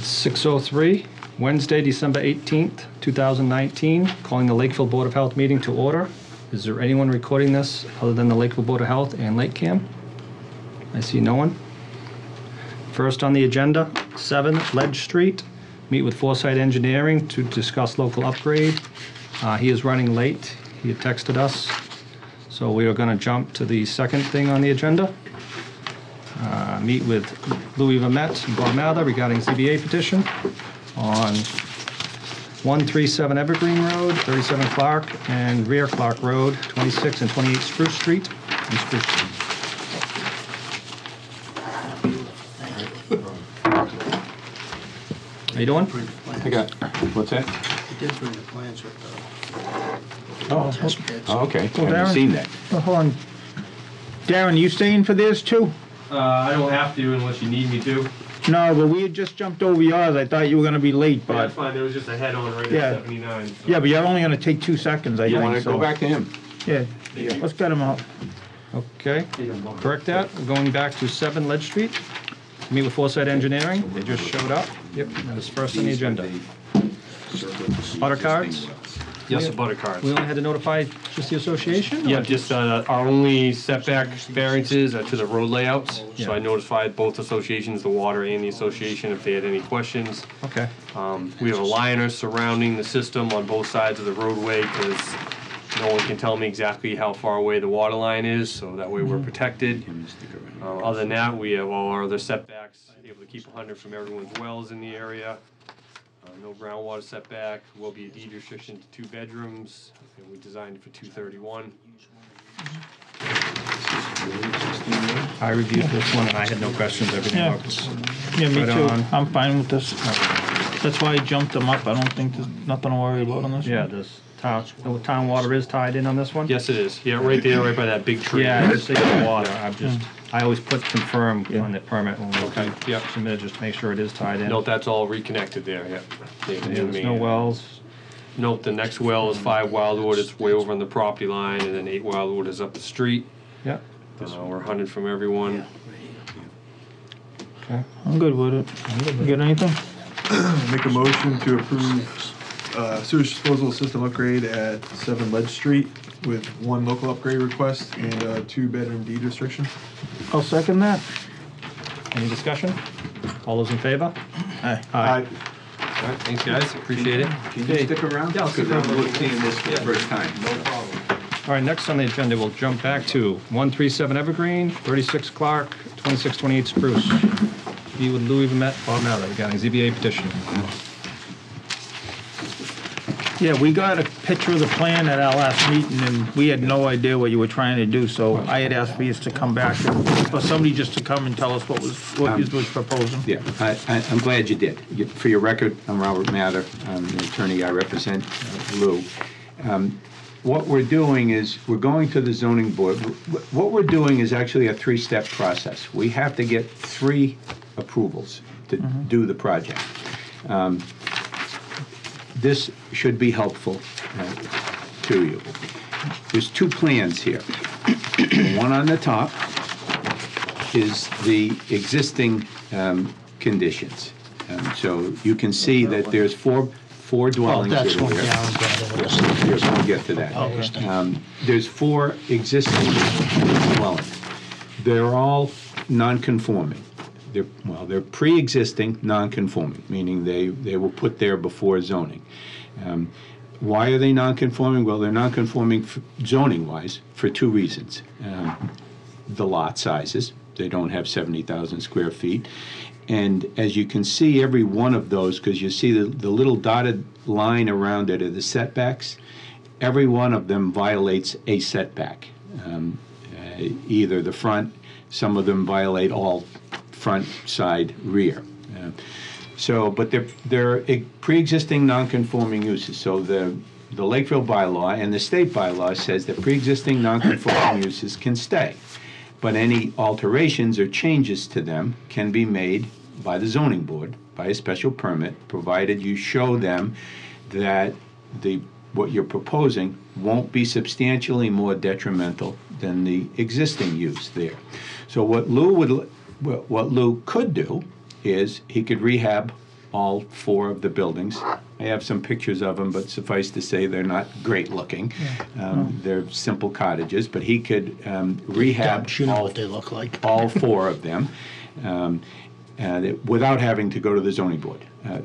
6:03, Wednesday, December 18th, 2019, calling the Lakeville Board of Health meeting to order. Is there anyone recording this other than the Lakeville Board of Health and LakeCAM? I see no one. First on the agenda, 7 Ledge Street. Meet with Foresight Engineering to discuss local upgrade. He is running late. He had texted us. So we are going to jump to the second thing on the agenda. Meet with Louis Vermette and Bob Mather regarding ZBA petition on 137 Evergreen Road, 37 Clark, and Rear Clark Road, 26 and 28 Spruce Street. And Spruce Street. How you doing? I got, what's that? He did bring the plans with Oh, Oh, okay. Well, I haven't Darren- seen that. Oh, hold on. Darren, you staying for this too? I don't have to unless you need me to. No, but we had just jumped over yours. I thought you were gonna be late, But that's but fine, there was just a head-on right Yeah. at 79. So. yeah, but you're only gonna take 2 seconds, I You think. want to So go back to him? yeah, let's get him out. Okay, correct that. We're going back to 7 Ledge Street. Meet with Foresight Engineering. They just showed up. Yep, that was first on the agenda. Butter cards? Yes, a butter cards. We only had to notify just the association? or Yeah, just our only setback variances are to the road layouts. Yeah. So I notified both associations, the water and the association, if they had any questions. Okay, We have a liner surrounding the system on both sides of the roadway because no one can tell me exactly how far away the water line is, so that way we're protected. Other than that, we have all our other setbacks, able to keep 100 from everyone's wells in the area. No groundwater setback, will be a deed restriction to 2 bedrooms, and we designed it for 231. I reviewed this one and I had no questions, everything Yeah. looks Yeah, me right too. on. I'm fine with this. That's why I jumped them up. I don't think there's nothing to worry about on this. Yeah, one. this town water is tied in on this one? Yes, it is. Yeah, right there, right by that big tree. Yeah, I just say the water, I always put confirm Yeah. on the permit when we Okay, yep. submit, just to make sure it is tied in. Note that's all reconnected there, yeah. They have the Yeah, new there's no main. wells. Note the next well is 5 Wildwood, it's way over on the property line, and then 8 Wildwood is up the street. Yeah, We're 100 from everyone. okay. I'm good with it. You got anything? Make a motion to approve sewage disposal system upgrade at 7 Ledge Street with 1 local upgrade request and a 2-bedroom deed restriction. I'll second that. Any discussion? All those in favor? Aye. Aye. All right, thanks, guys, appreciate it. Can you stick around? Yeah, I'll stick Because around. I'm seeing this for the first time. No problem. All right, next on the agenda, we'll jump back to 137 Evergreen, 36 Clark, 2628 Spruce. Be with Louis Vermette, Bob Mather regarding ZBA petition. Yeah, we got a picture of the plan at our last meeting, and we had no idea what you were trying to do, so I had asked for you to come back, or somebody just to come and tell us what you was proposing. Yeah, I'm glad you did. For your record, I'm Robert Mather. I'm the attorney. I represent Lou. What we're doing is, we're going to the zoning board. What we're doing is actually a 3-step process. We have to get 3 approvals to do the project. This should be helpful to you. There's 2 plans here. One on the top is the existing conditions. So you can see that there's four dwellings That's that are one, there. yeah, I'm glad it was. Yes, we'll get to that. There's 4 existing dwellings. They're all non-conforming. They're pre-existing non-conforming, meaning they were put there before zoning. Why are they non-conforming? Well, they're non-conforming zoning-wise for 2 reasons. The lot sizes, they don't have 70,000 square feet. And as you can see, every one of those, because you see the little dotted line around it are the setbacks, every one of them violates a setback. Either the front, some of them violate all front, side, rear. But they're pre-existing non-conforming uses. So the Lakeville bylaw and the state bylaw says that pre-existing non-conforming uses can stay, but any alterations or changes to them can be made by the zoning board by a special permit, provided you show them that what you're proposing won't be substantially more detrimental than the existing use there. So what Lou could do is he could rehab all 4 of the buildings. I have some pictures of them, but suffice to say, they're not great looking. They're simple cottages, but he could rehab You know what they look like. all 4 of them without having to go to the zoning board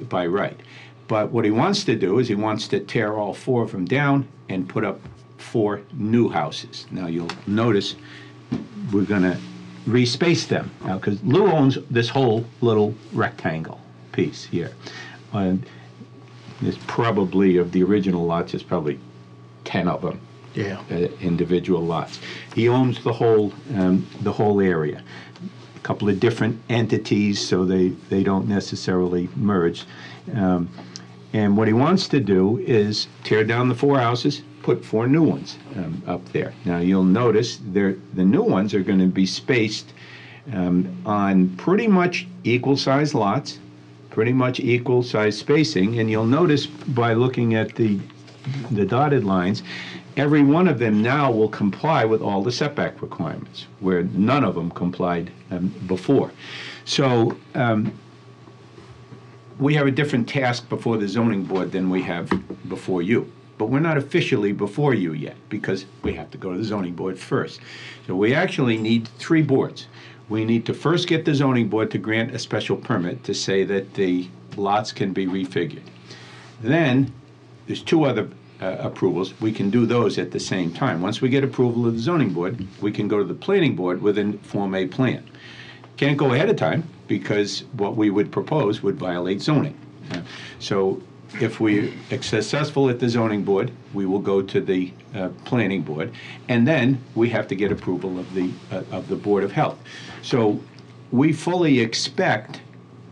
by right. But what he wants to do is he wants to tear all 4 of them down and put up 4 new houses. Now, you'll notice we're going to respace them now, because Lou owns this whole little rectangle piece here. And there's probably, of the original lots, there's probably 10 of them. Yeah. Individual lots. He owns the whole area. A couple of different entities, so they don't necessarily merge. And what he wants to do is tear down the 4 houses, put 4 new ones up there. Now, you'll notice the new ones are going to be spaced on pretty much equal-sized lots, pretty much equal-sized spacing, and you'll notice by looking at the dotted lines, every one of them now will comply with all the setback requirements, where none of them complied before. So we have a different task before the zoning board than we have before you. But we're not officially before you yet, because we have to go to the zoning board first. So we actually need 3 boards. We need to first get the zoning board to grant a special permit to say that the lots can be refigured. Then, there's 2 other approvals. We can do those at the same time. Once we get approval of the zoning board, we can go to the planning board with a Form A plan. Can't go ahead of time, because what we would propose would violate zoning. So if we are successful at the zoning board, we will go to the planning board, and then we have to get approval of the Board of Health. So we fully expect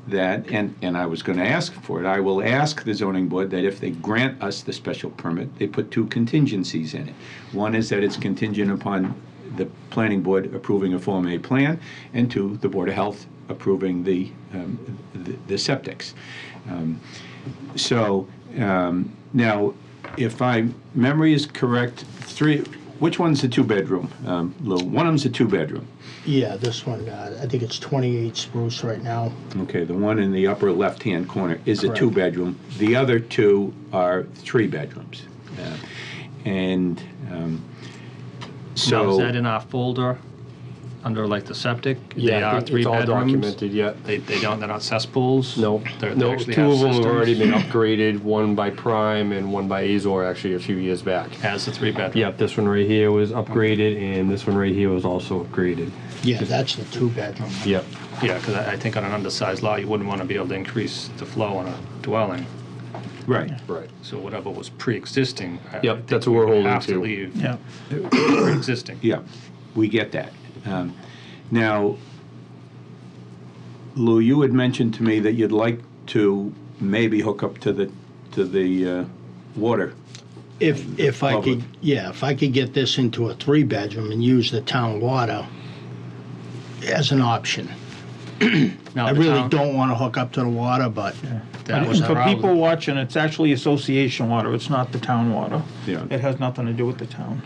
that, and I was going to ask for it, I will ask the zoning board that if they grant us the special permit, they put 2 contingencies in it. One is that it's contingent upon the planning board approving a Form A plan, and 2, the Board of Health approving the septics. Now, if my memory is correct, 3. Which one's the 2-bedroom, Lou? One of them's a 2-bedroom. Yeah, this one, I think it's 28 Spruce right now. Okay, the one in the upper left-hand corner is a Correct. 2-bedroom. The other 2 are 3-bedrooms. So is that in our folder under like the septic? They Yeah, are it's 3 all bedrooms? documented, yeah. They don't, they're not cesspools? No, They no, actually 2 have of them have already systems? been upgraded, one by Prime and one by Azor actually a few years back. As a 3-bedroom? Yep, this one right here was upgraded, and this one right here was also upgraded. Yeah, that's the 2-bedroom. Yep. Yeah, because I think on an undersized lot, you wouldn't want to be able to increase the flow on a dwelling. Right. Right. So whatever was pre-existing. I Yep, think that's what we we're would holding have to. leave Yeah. pre-existing. Yeah, we get that. Now, Lou, you had mentioned to me that you'd like to maybe hook up to the water. If I Public. could, yeah, if I could get this into a 3-bedroom and use the town water as an option. Now, I the really town- don't want to hook up to the water, but that And was for our people outlet. watching, it's actually association water, it's not the town water. Yeah. It has nothing to do with the town.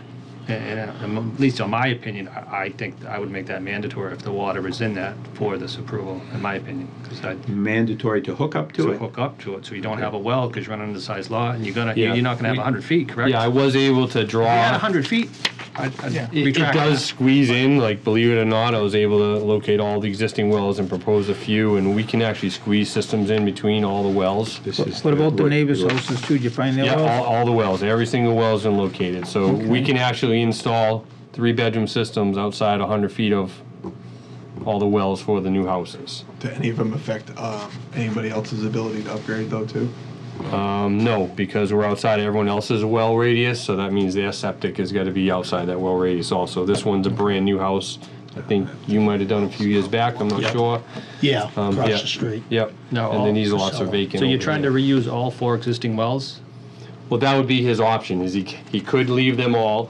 And at least in my opinion, I think I would make that mandatory if the water is in that for this approval, in my opinion. Because I'd Mandatory to hook up to to it? hook up to it, so you don't have a well, because you're on an undersized lot, and Yeah. you're not gonna have 100 feet, correct? Yeah, I was able to draw. If you had 100 feet, I'd Yeah. It retract does that. squeeze in, like, believe it or not, I was able to locate all the existing wells and propose a few, and we can actually squeeze systems in between all the wells. This is What about the what- neighbors' what- houses too? Did you find their Yeah, wells? all the wells, every single well's been located, so we can actually install 3-bedroom systems outside 100 feet of all the wells for the new houses. Do any of them affect anybody else's ability to upgrade though too? No, because we're outside everyone else's well radius, so that means their septic has gotta be outside that well radius also. This one's a brand-new house. I think you might have done a few years back, I'm not Yep. sure. yeah, across yeah. the street. Yep, No, and then these lots are so- vacant. So you're over trying to there. reuse all 4 existing wells? Well, that would be his option, is he could leave them all,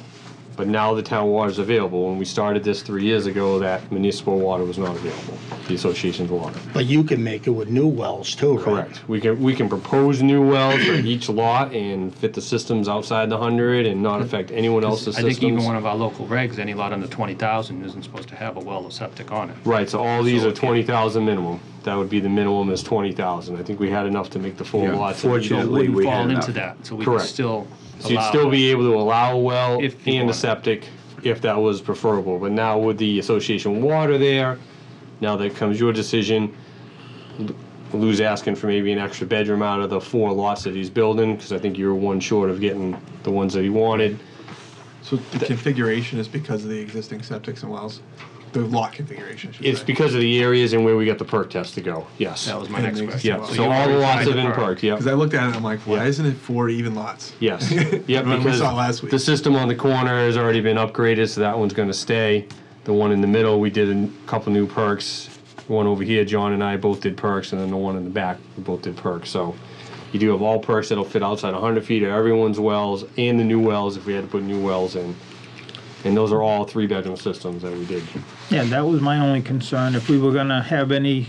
but now the town water is available. When we started this 3 years ago, that municipal water was not available, the association's water. But you can make it with new wells too, right? Correct. We can propose new wells for each lot and fit the systems outside the 100 and not affect anyone else's I systems. think even one of our local regs, any lot under 20,000 isn't supposed to have a well or septic on it. Right, so all these So are if you- 20,000 minimum. that would be the minimum is 20,000. I think we had enough to make the full Yeah, lots. fortunately, Wouldn't we had fall enough. into that, so we could Correct. still So you'd allow still that. be able to allow a well If you and a wanted. septic if that was preferable. But now with the association water there, now that comes your decision. Lou's asking for maybe an extra bedroom out of the 4 lots that he's building, because I think you were one short of getting the ones that he wanted. So the configuration is because of the existing septics and wells? The lot configuration, I should It's say. because of the areas and where we got the perk test to go, yes. That was my And next the question. Yeah, Well, so you all the already lots tried have the been perk. perked, yeah. Because I looked at it and I'm like, why Yeah. isn't it 4 even lots? Yes, yeah, When we because saw it last week. the system on the corner has already been upgraded, so that one's gonna stay. The one in the middle, we did a couple new perks. The one over here, John and I both did perks, and then the one in the back, we both did perks, so. You do have all perks that'll fit outside 100 feet of everyone's wells, and the new wells, if we had to put new wells in. And those are all 3-bedroom systems that we did. Yeah, that was my only concern. If we were gonna have any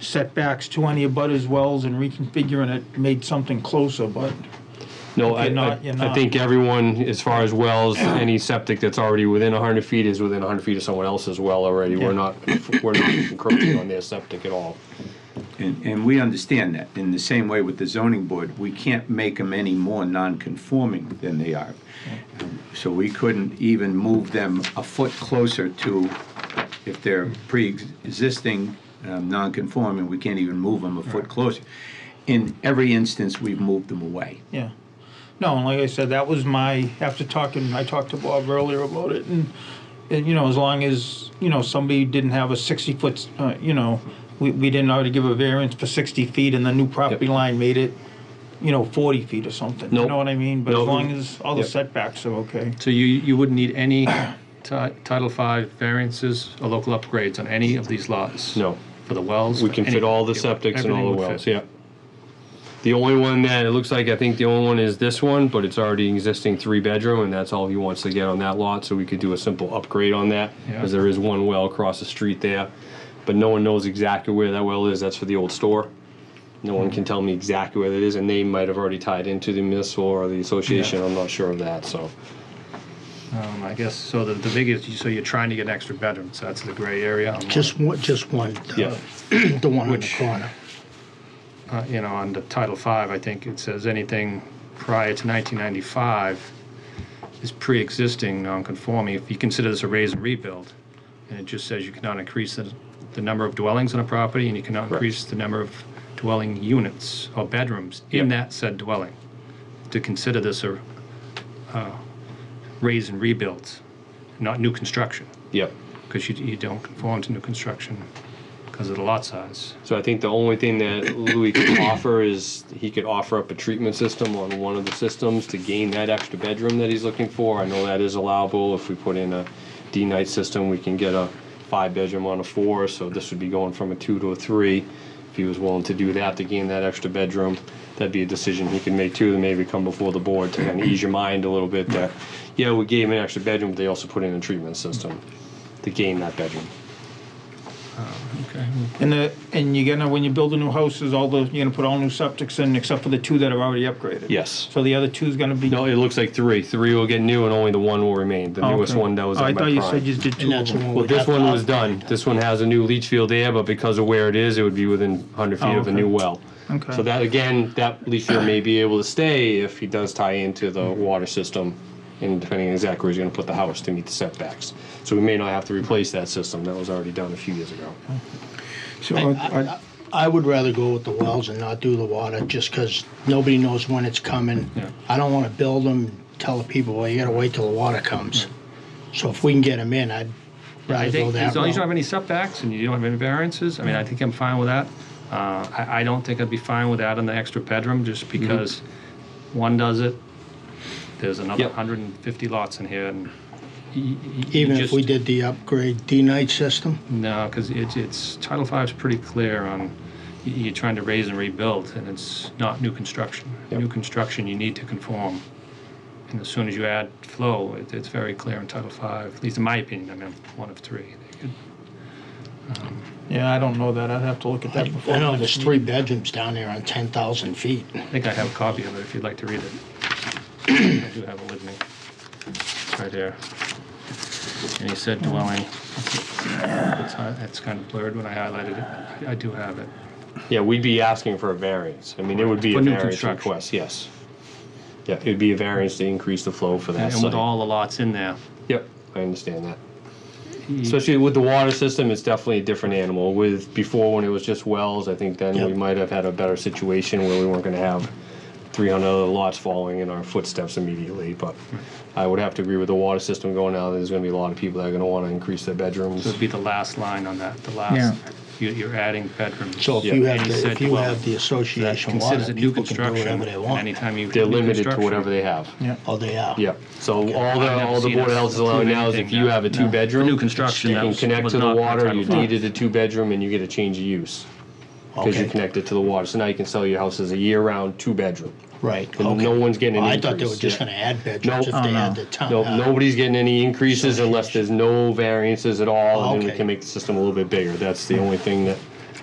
setbacks to any abutters' wells and reconfiguring it, made something closer, but No, If you're not, you're I not. think everyone, as far as wells, any septic that's already within 100 feet is within 100 feet of someone else's well already. Yeah. We're not encroaching on their septic at all. And we understand that. In the same way with the zoning board, we can't make them any more non-conforming than they are. So we couldn't even move them a foot closer to, if they're pre-existing non-conforming, we can't even move them a foot closer. In every instance, we've moved them away. yeah. No, and like I said, that was my, after talking, I talked to Bob earlier about it, and you know, as long as, you know, somebody didn't have a 60-foot, you know, we didn't already give a variance for 60 feet, and the new property Yep. line made it, you know, 40 feet or something. You Nope. know what I mean? But as Nope. long as all the Yep. setbacks are okay. So you wouldn't need any Title V variances or local upgrades on any of these lots? No. For the wells? We can for fit all the anything? septics and all Everything the would wells, fit. yeah. The only one that, it looks like, I think the only one is this one, but it's already existing 3-bedroom, and that's all he wants to get on that lot, so we could do a simple upgrade on that, Yeah. because there is one well across the street there, but no one knows exactly where that well is. That's for the old store. No one can tell me exactly where it is, and they might have already tied into the municipal or the association. I'm not sure of that, so. I guess, so the biggest, so you're trying to get an extra bedroom, so that's the gray area. on Just one, Yeah. the one on the Which- corner. you know, on the Title V, I think it says anything prior to 1995 is pre-existing non-conforming. If you consider this a raise and rebuild, and it just says you cannot increase the number of dwellings on a property, and you cannot increase the number of dwelling units or bedrooms in Yep. that said dwelling. To consider this a raise and rebuild, not new construction, Yep. because you don't conform to new construction because of the lot size. So I think the only thing that Louis could offer is he could offer up a treatment system on one of the systems to gain that extra bedroom that he's looking for. I know that is allowable. If we put in a D-night system, we can get a 5-bedroom on a 4, so this would be going from a 2 to a 3. If he was willing to do that to gain that extra bedroom, that'd be a decision he could make too, to maybe come before the board to kind of ease your mind a little bit that, yeah, we gave him an extra bedroom, but they also put in a treatment system to gain that bedroom. Okay. And you're gonna, when you build a new house, you're gonna put all new septics in, except for the 2 that are already upgraded? Yes. So the other 2's gonna be? No, it looks like 3. 3 will get new and only the 1 will remain. The newest Okay. one that was Oh, at I my thought you prime. said you did 2 And of that's the them. one Well, we'd this have to one was upgrade. done. This one has a new leach field there, but because of where it is, it would be within 100 feet Oh, of a okay. new well. Okay. So that, again, that leach field may be able to stay if he does tie into the water system, and depending on exactly where he's gonna put the house to meet the setbacks. So we may not have to replace that system. That was already done a few years ago. So I would rather go with the wells and not do the water, just because nobody knows when it's coming. Yeah. I don't want to build them, tell the people, well, you gotta wait till the water comes. So if we can get them in, I'd I rather go think that as long as you don't have route. any setbacks and you don't have any variances, I mean, I think I'm fine with that. I don't think I'd be fine with adding the extra bedroom, just because one does it, there's another Yep. 150 lots in here, and you Even if just- we did the upgrade D-night system, No, because it's, Title V is pretty clear on, you're trying to raise and rebuild, and it's not new construction. Yep. New construction, you need to conform. And as soon as you add flow, it's very clear in Title V, at least in my opinion, I mean, I'm one of 3. They could- Yeah, I don't know that. I'd have to look at that before. I know the there's next 3 bedrooms down there on 10,000 feet. I think I have a copy of it if you'd like to read it. I do have it with me. It's right here. And he said dwelling. It's kind of blurred when I highlighted it. I do have it. Yeah, we'd be asking for a variance. I mean, it would be For a new variance construction. request, yes. Yeah, it'd be a variance to increase the flow for that And site. with all the lots in there. Yep, I understand that. Especially with the water system, it's definitely a different animal. With before, when it was just wells, I think then we Yep. might have had a better situation where we weren't going to have 300 other lots following in our footsteps immediately. But I would have to agree with the water system going out. There's going to be a lot of people that are going to want to increase their bedrooms. So it'd be the last line on that, the last, Yeah. you're adding bedrooms. So if Yeah. you And have he the, said if you dwelling. have the That association considers water, it new people can do construction. whatever they want. Anytime you. They're new limited to construction. whatever they have. Oh, they are? Yep. So Okay. all the I've never all the seen Board of us Health is allowing approve now is if anything you that- have a For two-bedroom, new construction, you that can was connect to the not water, Title you V. deeded a two-bedroom, and you get a change of use. Because you're Okay, connected to the water. So now you can sell your house as a year-round two-bedroom. right, And okay. no one's getting an I thought they were increase, just yeah. gonna add bedrooms if Nope. they Oh, no. had the town. No, nobody's getting any increases unless there's no variances at all, and then we Okay. can make the system a little bit bigger. That's the only thing that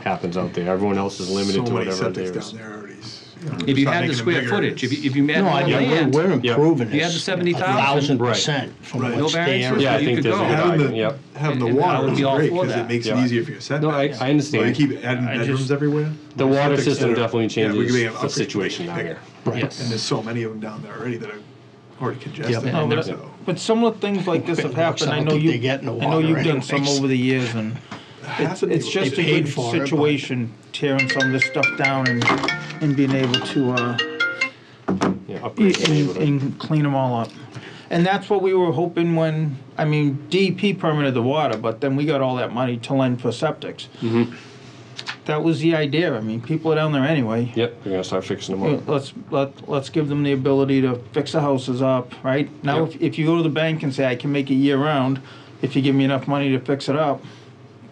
happens out there. Everyone else is limited So to many whatever septics there down is. there already. If you Start had the making them square bigger, footage, it's- if you had No, I more mean, land, we're Yeah. improving You had this the 70,000. 1,000% from Right. what's No there. variances? Yeah, I You think could there's a go. good Having argument, the, yep. having the And I water would is be all great for because that. it makes Yeah. it easier for your setbacks. No, I But you understand. keep adding I just- bedrooms everywhere. The water Septics system that are- definitely yeah, we could changes be an the upgrade situation down bigger. there. Yes. And there's so many of them down there already that are already congested. Yeah, No, but- so. But similar things like this have It works happened. I out know that you. they get in the I know water you've done some anyways. over the years, and Half of it's these- just a They paid good for it, but- situation tearing some of this stuff down and being able to Yeah, upgrade the neighborhood. and clean them all up. And that's what we were hoping when, I mean, DEP permitted the water, but then we got all that money to lend for septics. That was the idea. I mean, people are down there anyway. Yep, we're gonna start fixing them up. Let's give them the ability to fix the houses up, right? Now, Yep. if you go to the bank and say, I can make it year round, if you give me enough money to fix it up,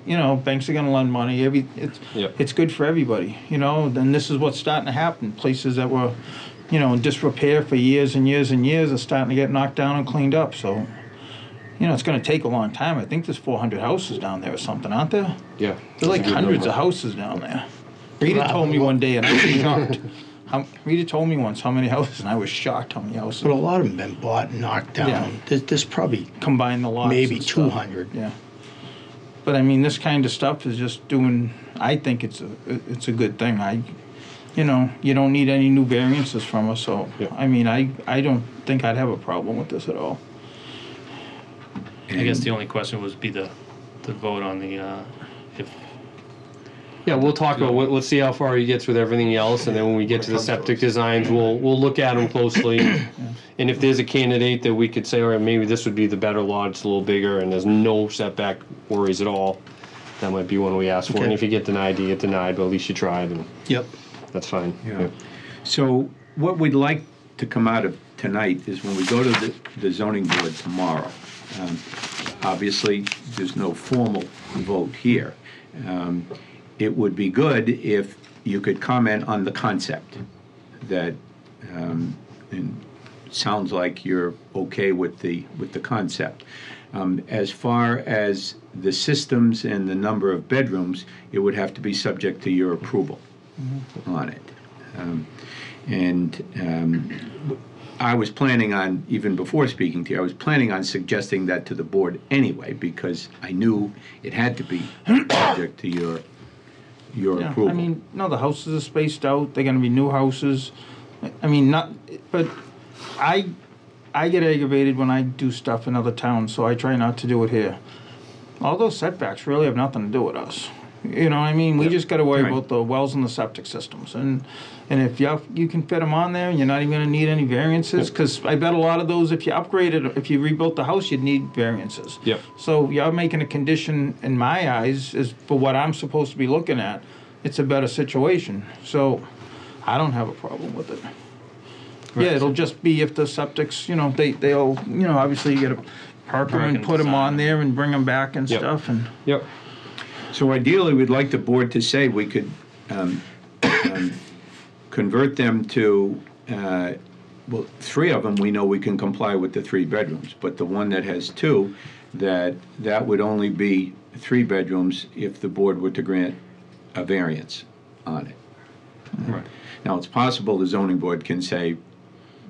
you know, banks are gonna lend money. Yep. It's good for everybody, you know? Then this is what's starting to happen. Places that were, you know, in disrepair for years and years and years are starting to get knocked down and cleaned up, so. You know, it's gonna take a long time. I think there's 400 houses down there or something, aren't there? Yeah. There's like that's a good hundreds number. of houses down there. Rita told me one day, and I was shocked. Rita told me once how many houses, and I was shocked how many houses. But a lot of them been bought and knocked down. Yeah. There's probably Combine the lots. maybe and stuff. 200. Yeah. But I mean, this kind of stuff is just doing. I think it's a good thing. You know, you don't need any new variances from us. So Yeah. I mean, I don't think I'd have a problem with this at all. I guess the only question would be the vote on the, if, Yeah, we'll talk about, let's see how far he gets with everything else, and then when we get to the septic designs, we'll look at them closely. And if there's a candidate that we could say, all right, maybe this would be the better lot, it's a little bigger, and there's no setback worries at all, that might be one we ask for. And Okay. if you get denied, you get denied, but at least you tried, and Yep. that's fine. Yeah. So what we'd like to come out of tonight is when we go to the zoning board tomorrow, obviously, there's no formal vote here. It would be good if you could comment on the concept that, and sounds like you're okay with the concept. As far as the systems and the number of bedrooms, it would have to be subject to your approval on it. I was planning on, even before speaking to you, I was planning on suggesting that to the board anyway, because I knew it had to be subject to your Yeah, approval. I mean, no, the houses are spaced out. They're gonna be new houses. I mean, but I get aggravated when I do stuff in other towns, so I try not to do it here. All those setbacks really have nothing to do with us. You know what I mean? We just gotta worry Right. about the wells and the septic systems. And if you can fit them on there, and you're not even gonna need any variances, because I bet a lot of those, if you upgraded, if you rebuilt the house, you'd need variances. Yep. So you're making a condition, in my eyes, is for what I'm supposed to be looking at. It's a better situation. So I don't have a problem with it. Yeah, it'll just be if the septics, you know, they'll, you know, obviously you gotta park them Park and and put them on design. there and bring them back and Yep. stuff, and. Yep. So ideally, we'd like the board to say we could convert them to, well, 3 of them, we know we can comply with the 3 bedrooms, but the one that has 2, that would only be 3 bedrooms if the board were to grant a variance on it. right. Now, it's possible the zoning board can say,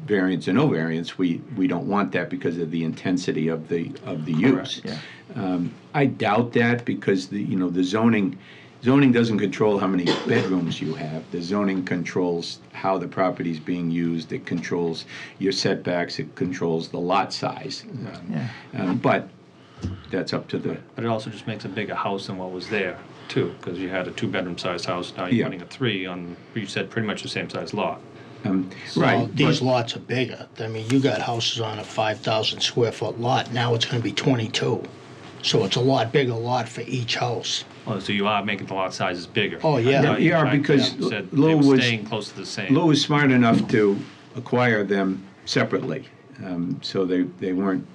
variance or no variance, we don't want that because of the intensity of the use. yeah. I doubt that because the zoning doesn't control how many bedrooms you have. The zoning controls how the property is being used. It controls your setbacks. It controls the lot size. But that's up to the. But it also just makes a bigger house than what was there, too, because you had a 2-bedroom size house, now you're Yeah. putting a 3 on, you said pretty much the same size lot. Well, Right. these but- lots are bigger. I mean, you got houses on a 5,000 square foot lot, now it's gonna be 22. So it's a lot bigger lot for each house. Oh, so you are making the lot sizes bigger. Oh, yeah. I thought you Yeah, tried to- because said Lou they were was- staying close to the same. Lou was smart enough to acquire them separately, so they weren't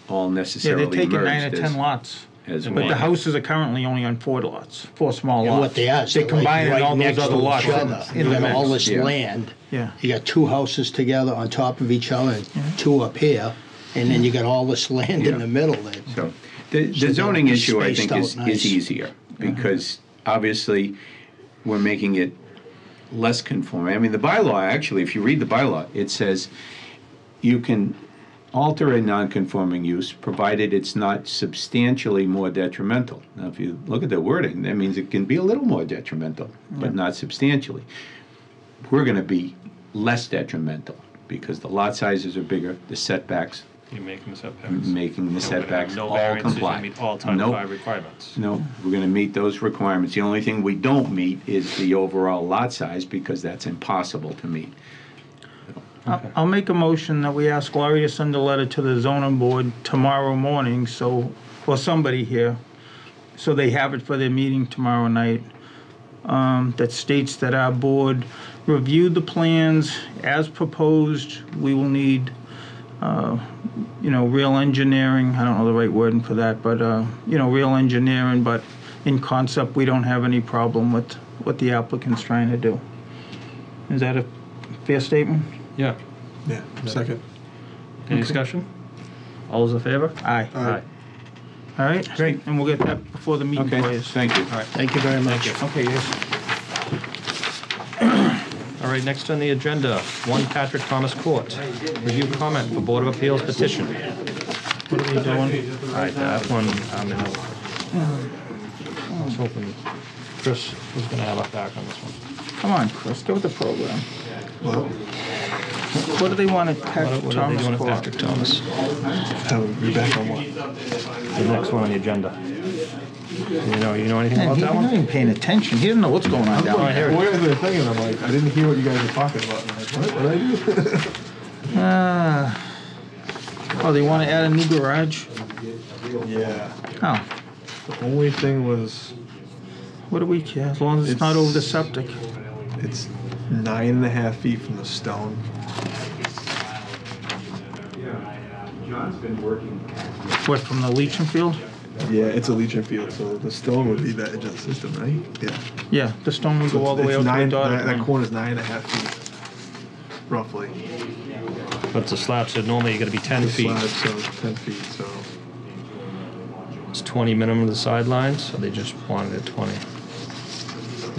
all Yeah, necessarily they're taking 9 or merged 10 lots. as But the one. houses are currently only on 4 lots, 4 small And lots. what they are, is They're they're like combining right all those next other to lots each other. in You the got all mix. this Yeah. land. Yeah. You got 2 houses together on top of each other, and 2 up here, and then you got all this land in Yeah. the middle there. So the they'll zoning be issue, I spaced think, out nice. is easier, because obviously, we're making it less conforming. I mean, the bylaw, actually, if you read the bylaw, it says you can alter a non-conforming use, provided it's not substantially more detrimental. Now, if you look at the wording, that means it can be a little more detrimental, but not substantially. We're gonna be less detrimental, because the lot sizes are bigger, the setbacks, You're making the setbacks. making the So we're gonna have setbacks no all variances, you comply. meet all Title Nope. V requirements. No, we're gonna meet those requirements. The only thing we don't meet is the overall lot size, because that's impossible to meet. I'll make a motion that we ask Laurie to send a letter to the zoning board tomorrow morning, or somebody here, so they have it for their meeting tomorrow night, that states that our board reviewed the plans as proposed. We will need, real engineering, I don't know the right wording for that, but, real engineering, but in concept, we don't have any problem with what the applicant's trying to do. Is that a fair statement? Yeah. Yeah, second. Any discussion? All those in favor? Aye. Aye. All right, great, and we'll get that before the meeting Okay, for you. thank you. All right. Thank you very much. Okay, yes. All right, next on the agenda, 1 Patrick Thomas Court. Review comment for Board of Appeals petition. What are we doing? All right, that one, I was hoping Chris was gonna have us back on this one. Come on, Chris, go with the program. Well, What do they want at What Patrick are they Thomas doing with for? Patrick Thomas? be back on what? The next one on the agenda. You know anything Man, about he's that not one? even paying attention. He doesn't know what's going on down I hear there. it. What guys were thinking? I'm like, I didn't hear what you guys were talking about. I'm like, what did I do? Oh, they want to add a new garage? Yeah. Oh, The only thing was, what do we care, as long as it's not over the septic. it's 9.5 feet from the stone. John's been working. What, from the leaching field? Yeah, it's a leaching field, so the stone would be the edge of the system, right? Yeah. Yeah, the stone would go all the way It's out to the nine- dotted That line. corner's 9.5 feet, roughly. But the slab said normally you gotta be 10 The feet. slab, so 10 feet, so. It's 20 minimum of the sidelines, so they just wanted it 20.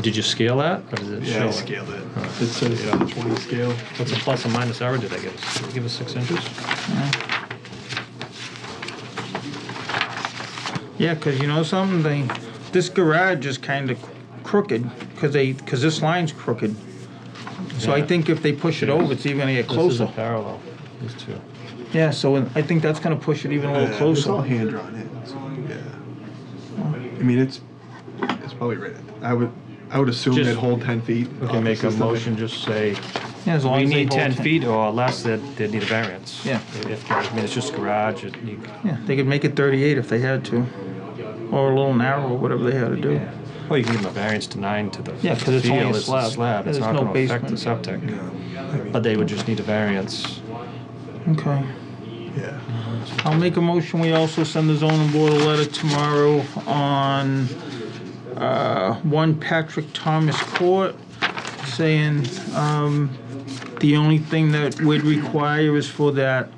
Did you scale that, or does it show Yeah, I it? scaled it. It says 20 scale. What's the plus or minus error did they give us? Did they give us 6 inches? Yeah, because you know something, this garage is kind of crooked, because this line's crooked. So I Yeah. think if they push it over, it's even gonna get This is a closer. parallel, these two. Yeah, so I think that's gonna push it even a little Yeah, It's all closer. hand drawn in, so, yeah. I mean, it's probably right. I would assume Just- they'd hold 10 feet. We can make a motion, just say, Yeah, as long we as they need hold 10 feet or less, they'd need a variance. Yeah. If, I mean, it's just garage, Yeah, they could make it 38 if they had to, or a little narrow, whatever they had to do. well, you can give them a variance to 9 to the Yeah, 'cause it's only a field, it's slab. slab, it's There's not no gonna affect the basement. septic. I mean, But they would just need a variance. Okay. yeah. I'll make a motion, we also send the zoning board a letter tomorrow on 1 Patrick Thomas Court, saying the only thing that we'd require is for that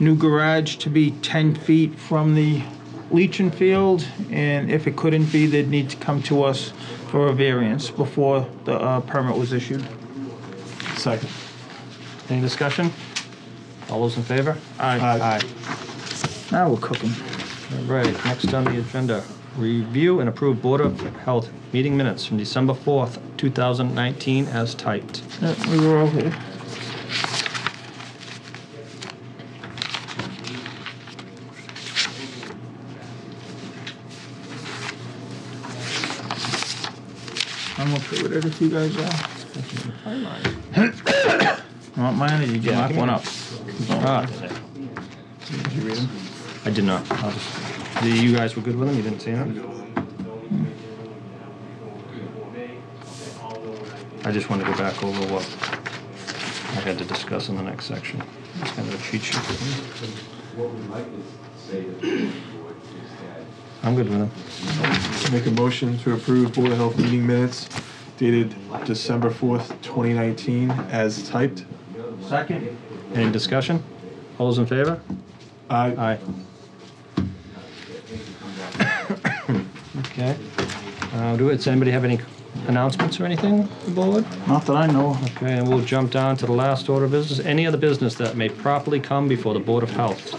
new garage to be 10 feet from the leaching field, and if it couldn't be, they'd need to come to us for a variance before the permit was issued. Second. Any discussion? All those in favor? Aye. Now we're cooking. All right, next on the agenda, review and approve Board of Health meeting minutes from December 4th, 2019 as typed. Yeah, we were all here. I'm okay with it if you guys are. You want mine or you can lock one up? Did you read them? I did not. I'll just, you guys were good with them? You didn't see them? I just wanted to go back over what I had to discuss in the next section. It's kind of a cheat sheet. I'm good with them. Make a motion to approve Board of Health meeting minutes dated December 4th, 2019, as typed. Second. Any discussion? All those in favor? Aye. Aye. Okay. Does anybody have any announcements or anything, the board? Not that I know of. Okay, and we'll jump down to the last order of business. Any other business that may properly come before the Board of Health?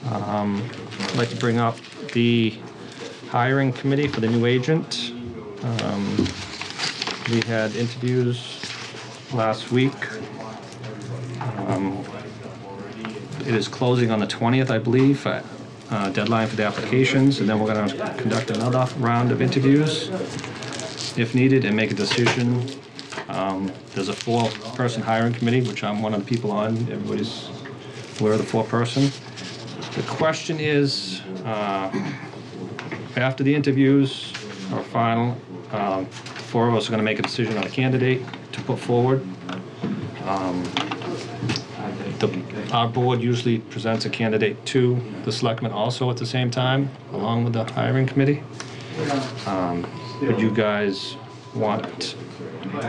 I'd like to bring up the hiring committee for the new agent. We had interviews last week. It is closing on the 20th, I believe, deadline for the applications, and then we're going to conduct another round of interviews if needed and make a decision. There's a 4-person hiring committee, which I'm one of the people on. Everybody's aware of the 4-person. The question is, after the interviews are final, 4 of us are going to make a decision on a candidate to put forward. Our board usually presents a candidate to the selectmen also at the same time, along with the hiring committee. Would you guys want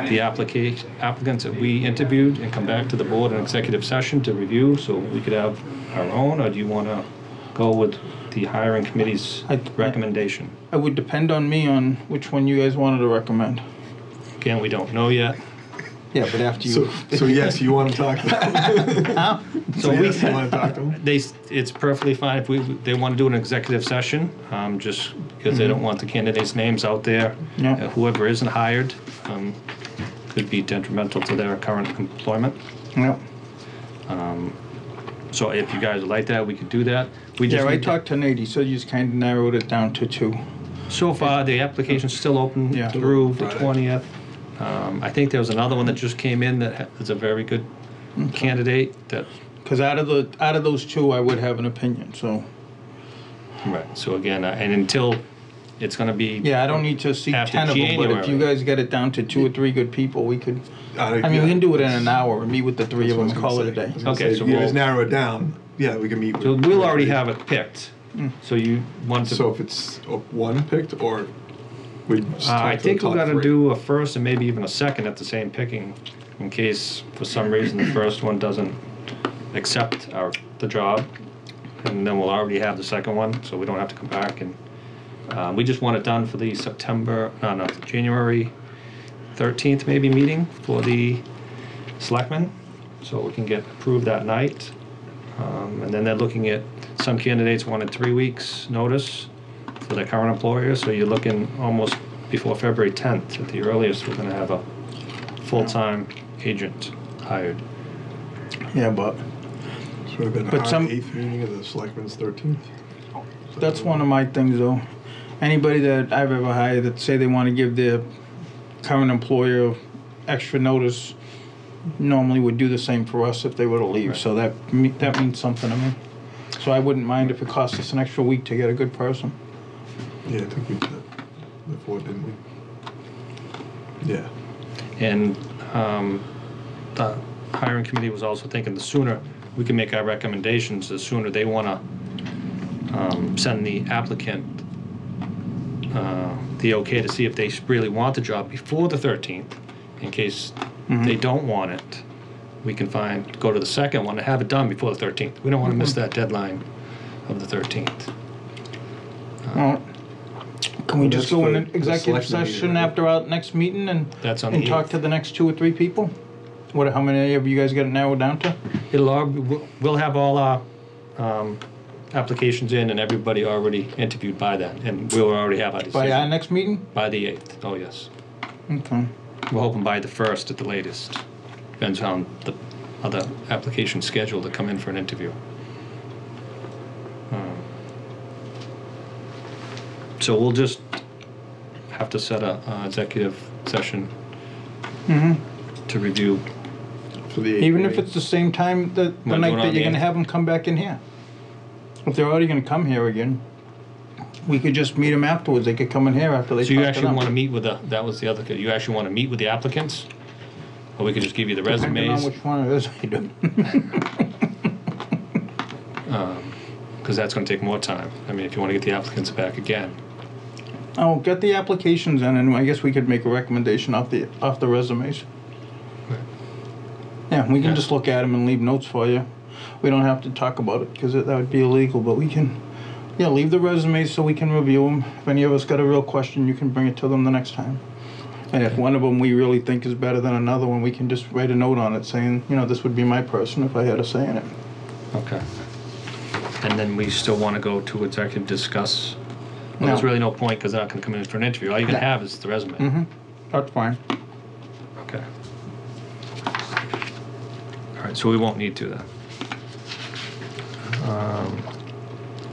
the applicants that we interviewed and come back to the board in executive session to review so we could have our own, or do you want to go with the hiring committee's recommendation? It would depend on me on which one you guys wanted to recommend. Again, we don't know yet. Yeah, but after you. So yes, you want to talk to them? So yes, you want to talk to them? It's perfectly fine if they want to do an executive session, just because they don't want the candidates' names out there. Yeah. Whoever isn't hired could be detrimental to their current employment. Yep. So if you guys would like that, we could do that. We just Yeah, I need to- talked to Nate, so you just kind of narrowed it down to 2. So far, the application's still open Yeah. through the Friday. 20th. I think there was another one that just came in that is a very good candidate that. Because out of those 2, I would have an opinion, so. Right. So again, and until it's going to be. Yeah, I don't need to see After 10 of them, but if you January. guys get it down to 2 or 3 good people, we could, I mean, Yeah, we can do it in an hour and meet with the 3 that's of what I them was and gonna call it a say. day. Okay, so you we'll- just narrow it down. Yeah, we can meet. So with- we'll already have it picked. So you want to. So if it's one picked, or we just talk I to think the we're top going to 3? do a first and maybe even a second at the same picking, in case for some reason the first one doesn't accept the job, and then we'll already have the second one, so we don't have to come back. And we just want it done for the January 13th maybe meeting for the selectmen, so we can get approved that night. And then they're looking at, some candidates wanted 3 weeks notice for their current employer, so you're looking almost before February 10th at the earliest, we're gonna have a full-time agent hired. Yeah, but This would have been But our some- 8th meeting of the selectmen's 13th. that's one of my things, though. Anybody that I've ever hired that say they want to give their current employer extra notice normally would do the same for us if they were to leave. So that means something to me. So I wouldn't mind if it cost us an extra week to get a good person. Yeah, I think we did before, didn't we? Yeah. And the hiring committee was also thinking the sooner we can make our recommendations, the sooner they want to send the applicant the okay to see if they really want the job before the 13th. In case they don't want it, we can go to the second one and have it done before the 13th. We don't want to miss that deadline of the 13th. Well, can we just that's go in for an the executive selectmen meeting, session right? after our next meeting and That's on the talk 8th. to the next 2 or 3 people? How many of you guys got it narrowed down to? We'll have all our applications in and everybody already interviewed by then, and we'll already have our decision. By our next meeting? By the 8th, oh yes. Okay. We're hoping by the 1st at the latest. Depends on the other applications scheduled to come in for an interview. So we'll just have to set a executive session to review. For the Even if it's the same time that the Wanna do night it that on you're the gonna 8th? have them come back in here. If they're already gonna come here again, we could just meet them afterwards. They could come in here after they So you talk to actually them. want to meet with that was the other, you actually want to meet with the applicants? Or we could just give you the Depending on resumes? which one it is, I do. Because that's going to take more time. I mean, if you want to get the applicants back again. I'll get the applications in, and I guess we could make a recommendation off the resumes. Yeah, we can Yeah. just look at them and leave notes for you. We don't have to talk about it, because that would be illegal, but we can, yeah, leave the resumes so we can review them. If any of us got a real question, you can bring it to them the next time. And if one of them we really think is better than another one, we can just write a note on it saying, you know, this would be my person if I had a say in it. Okay. And then we still want to go to executive discuss? Well, there's No. really no point because they're not going to come in for an interview. All you're going to have is the resume. Mm-hmm. That's fine. Okay. All right, so we won't need to then.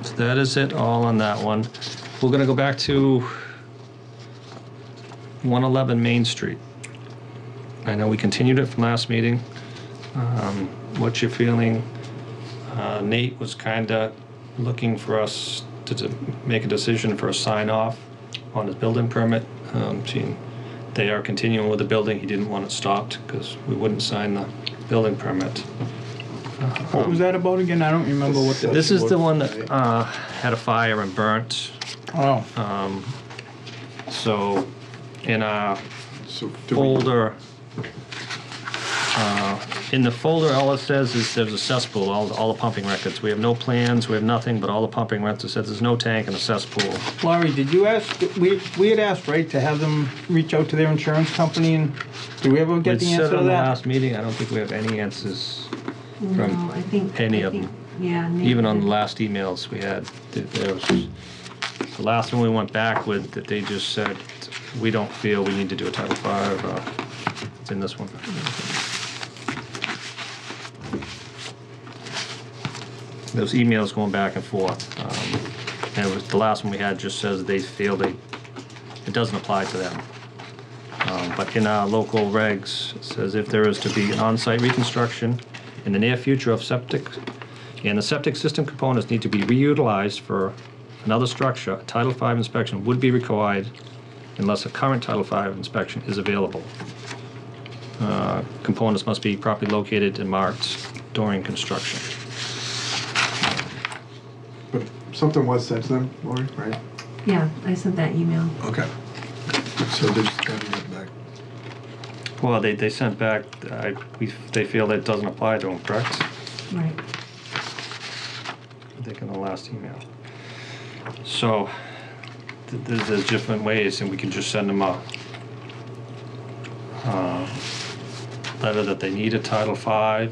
So that is it all on that one. We're going to go back to 111 Main Street. I know we continued it from last meeting. What's your feeling? Nate was kind of looking for us to make a decision for a sign off on his building permit. They are continuing with the building. He didn't want it stopped because we wouldn't sign the building permit. What was that about again? I don't remember what the... This is the one that had a fire and burnt. Oh, So in our So do we- folder, in the folder, all it says is there's a cesspool, all the pumping records. We have no plans, we have nothing, but all the pumping records, it says there's no tank and a cesspool. Laurie, did you ask, we had asked, right, to have them reach out to their insurance company, and did we ever get We the said answer to on the that? last meeting, I don't think we have any answers No, from I think any I of them. think- Yeah. Nate Even on did. the last emails we had, there was, the last one we went back with, that they just said, we don't feel we need to do a Title V, it's in this one. Those emails going back and forth. And it was, the last one we had just says they feel it doesn't apply to them. But in our local regs, it says if there is to be an on-site reconstruction in the near future of septic, and the septic system components need to be reutilized for another structure, a Title V inspection would be required unless a current Title V inspection is available. Components must be properly located and marked during construction. But something was sent to them, Lori, right? Yeah, I sent that email. Okay. So they just got to get back. Well, they sent back, they feel that it doesn't apply to them, correct? Right. I think in the last email. So, there's different ways, and we can just send them a letter that they need a Title V,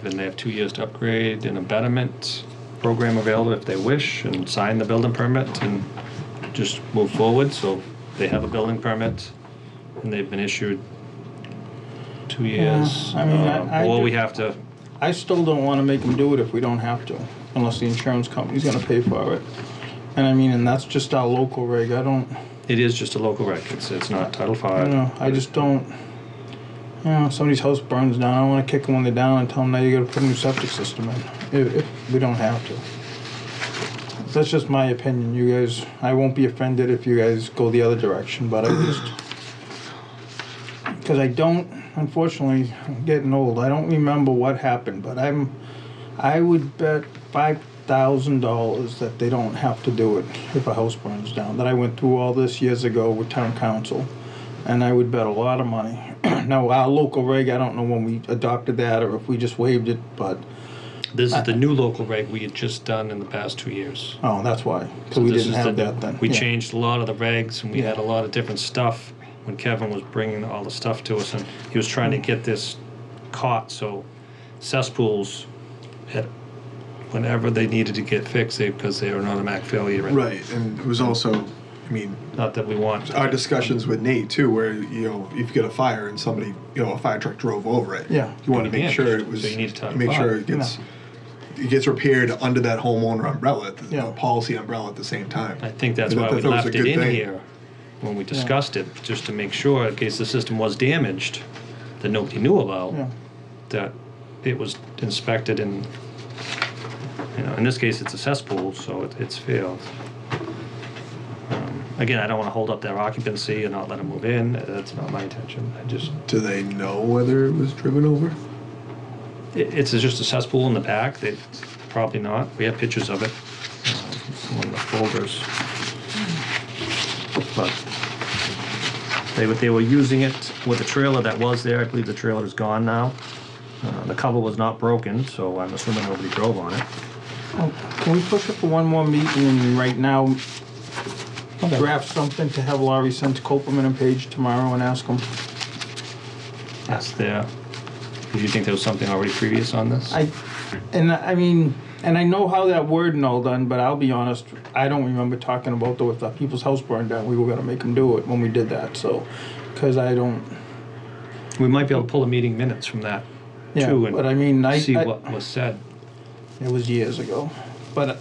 and they have 2 years to upgrade, and a betterment program available if they wish, and sign the building permit, and just move forward. So they have a building permit, and they've been issued 2 years. I mean, I or do- we have to. I still don't wanna make them do it if we don't have to, unless the insurance company's gonna pay for it. And I mean, and that's just our local rig, I don't, It is just a local rec. It's not Title V. you know, I just don't, you know, if somebody's house burns down, I don't wanna kick them when they're down and tell them, now you gotta put a new septic system in, if we don't have to. That's just my opinion, you guys, I won't be offended if you guys go the other direction, but I just, because I don't, unfortunately, I'm getting old, I don't remember what happened, but I would bet $5,000 that they don't have to do it if a house burns down. That I went through all this years ago with town council, and I would bet a lot of money. Now, our local reg, I don't know when we adopted that or if we just waived it, but, This is the new local reg we had just done in the past 2 years. oh, that's why, because So we this didn't is have the- that then. We Yeah. changed a lot of the regs, and we had a Yeah. lot of different stuff when Kevin was bringing all the stuff to us, and he was trying to get this caught, so cesspools, whenever they needed to get fixed, because they were an automatic failure. And Right, and it was also, I mean, not that we want. our discussions with Nate too, where, you know, if you get a fire and somebody, you know, a fire truck drove over it. Yeah. You want to Pretty make sure it damaged, was, so you need to Title make sure V. it gets repaired under that homeowner umbrella, the Yeah. policy umbrella at the same time. I think that's And why that- we that was a left it good in thing. here when we discussed it, just to make sure, in case the system was damaged, that nobody knew about, Yeah. that it was inspected and, you know, in this case, it's a cesspool, so it's failed. Again, I don't want to hold up their occupancy and not let them move in. That's not my intention. I just, Do they know whether it was driven over? it's just a cesspool in the back. They probably not. We have pictures of it, one of the folders. But they were using it with the trailer that was there. I believe the trailer is gone now. The cover was not broken, so I'm assuming nobody drove on it. Oh, can we push it for one more meeting and right now draft something to have Laurie send to Copeland and Page tomorrow and ask them? That's there. Did you think there was something already previous on this? I mean, and I know how that wording all done, but I'll be honest, I don't remember talking about if the people's house burned down, we were gonna make them do it when we did that, so, cause I don't, We might be able to pull the meeting minutes from that yeah, too but I mean, and see I, what was said. it was years ago. But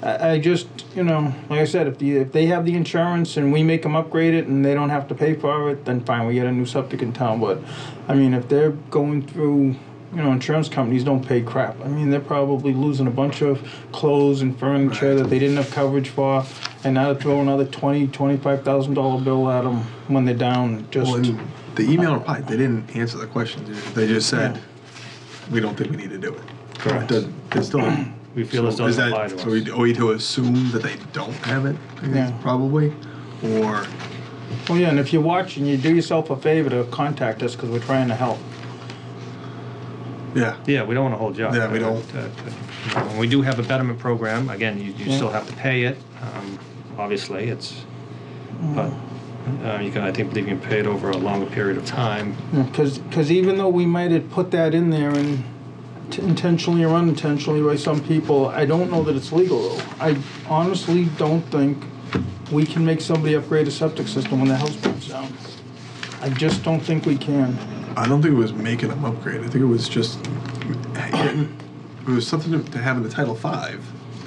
I just, you know, like I said, if they have the insurance and we make them upgrade it and they don't have to pay for it, then fine, we get a new septic in town. But, I mean, if they're going through, you know, insurance companies don't pay crap. I mean, they're probably losing a bunch of clothes and furniture that they didn't have coverage for, and now to throw another $25,000 bill at them when they're down, just. Well, in the email reply, they didn't answer the question. They just said, we don't think we need to do it. Correct. It doesn't, it's still. We feel this So is doesn't that- apply to so us. are we to assume that they don't have it? I guess, Yeah. Probably, or, Oh yeah, and if you're watching, you do yourself a favor to contact us because we're trying to help. yeah. Yeah, we don't want to hold you up. Yeah, we don't. And we do have a betterment program. Again, you still have to pay it. Obviously, it's, but you can, I think, believe you can pay it over a longer period of time. Because even though we might have put that in there and intentionally or unintentionally by some people, I don't know that it's legal though. I honestly don't think we can make somebody upgrade a septic system when the house burns down. I just don't think we can. I don't think it was making them upgrade. I think it was just, it was something to have in the Title V.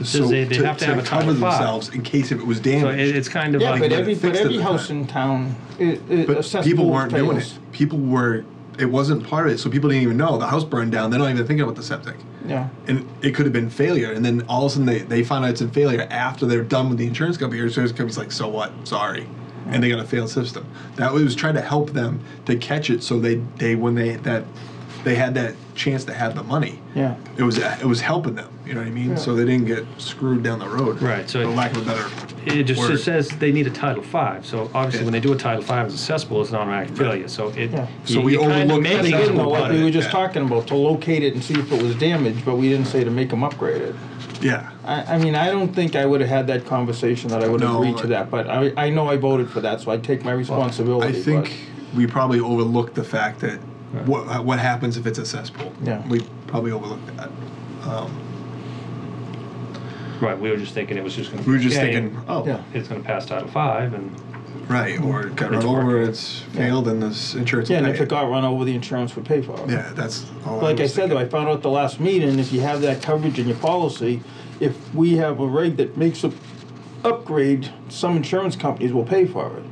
says they have to have a cover Title V. themselves in case if it was So damaged. it's kind of Yeah, like, but get it every fixed at the house time. in town, But a cesspool people weren't doing it. fails. People were, it wasn't part of it, so people didn't even know. The house burned down, they're not even thinking about the septic. Yeah. And it could have been failure, and then all of a sudden they find out it's in failure after they're done with the insurance company. The insurance company's like, so what? Sorry. And they got a failed system. That was trying to help them to catch it so they had that chance to have the money. Yeah. It was helping them, you know what I mean? Yeah. So they didn't get screwed down the road. Right, so for lack of a better it just word. says they need a Title V. So obviously, when they do a Title V as a cesspool, it's an automatic failure. So it, Yeah. So we kinda overlooked make the it But again, though, part like of we were it, just yeah. talking about, to locate it and see if it was damaged, but we didn't say to make them upgrade it. Yeah. I mean, I don't think I would have had that conversation that I would No, agree to that, but I know I voted for that, so I take my I responsibility. think we probably overlooked the fact that what happens if it's a cesspool. Yeah. We probably overlooked that. right, we were just thinking it was just going to. We were just thinking, oh, Yeah. It's going to pass Title V, and right, or it got It's run over, working. it's failed, and this insurance Yeah, will and pay if it got run over, the insurance would pay for it. Yeah, that's all. Like I was said, though, I thinking. found out the last meeting, if you have that coverage in your policy, if we have a reg that makes a upgrade, some insurance companies will pay for it.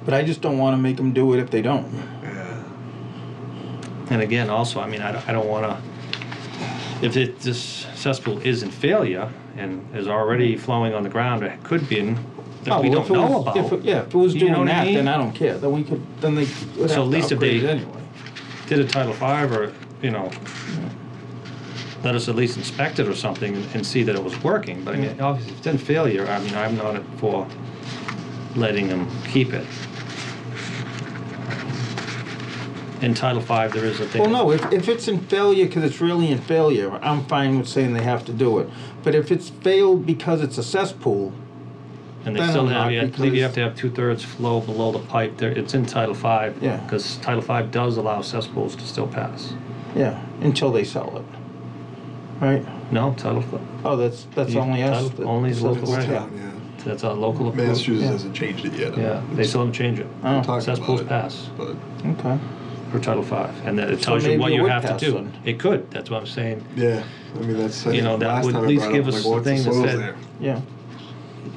But I just don't wanna make them do it if they don't. Yeah. and again, also, I mean, I don't want to. If this cesspool is in failure and is already flowing on the ground, or it could be in, that we Oh, well, don't if it know was- about. If it was You know doing what I that, mean? then I don't care, then we could, then they would So have at to least if upgrade they- it anyway. Did a Title V, or let us at least inspect it or something and see that it was working. But I mean, obviously, if it's in failure, I mean, I'm not for letting them keep it. In Title V, there is a thing. Well, no, if it's in failure because it's really in failure, I'm fine with saying they have to do it. But if it's failed because it's a cesspool, And they Then still I'm have, not, I believe you have because- to have 2/3 flow below the pipe. There, it's in Title V. Yeah. Because Title V does allow cesspools to still pass. Yeah, until they sell it. Right? No, Title V. Oh, that's only us. Title- that only says local it's- right. Town, yeah. That's a local approved. Massachusetts Yeah. hasn't changed it yet. Yeah, they still haven't changed it. Oh, Talking Cesspools about it, pass But okay. for Title V. And then it So tells you maybe what it you would have to pass do. then. It could, that's what I'm saying. yeah, I mean that's. I You know, think that last would time at I least brought it give up, us I'm the like, well, thing what's that the soils said- there? Yeah.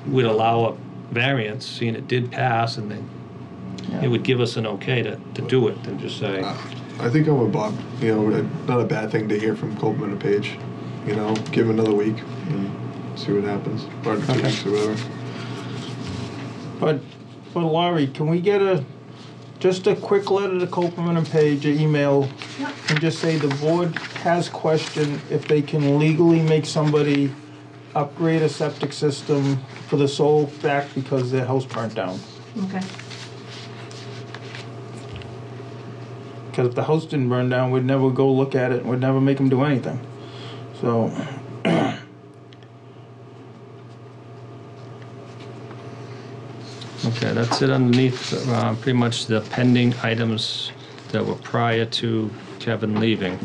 Would allow a variance, seeing it did pass, and then Yeah. it would give us an okay to do it, and just say, I think I'm with Bob. You know, not a bad thing to hear from Copeland and Page. You know, give him another week and see what happens, or 2 Okay. weeks or whatever. But Laurie, can we get just a quick letter to Copeland and Page, an email, Yep. and just say the board has questioned if they can legally make somebody upgrade a septic system for the sole fact because their house burnt down. Okay. Because if the house didn't burn down, we'd never go look at it, we'd never make them do anything. So, okay, that's it underneath, pretty much the pending items that were prior to Kevin leaving.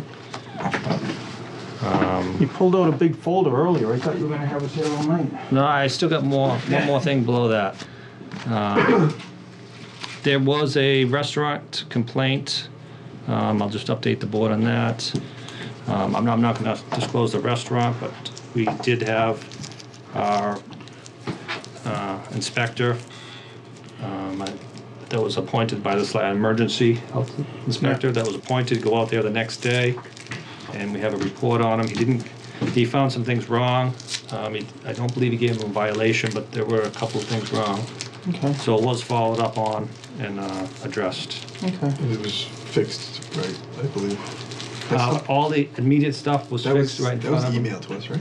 you pulled out a big folder earlier, I thought you were gonna have us here all night. No, I still got one more thing below that. There was a restaurant complaint. I'll just update the board on that. I'm not gonna disclose the restaurant, but we did have our inspector that was appointed by this emergency health inspector that was appointed, go out there the next day, and we have a report on him. He found some things wrong. I don't believe he gave him a violation, but there were a couple of things wrong. Okay, So it was followed up on and addressed. okay. And it was fixed, right? I believe. All the immediate stuff was that fixed was right in that was front of him. emailed to us, right?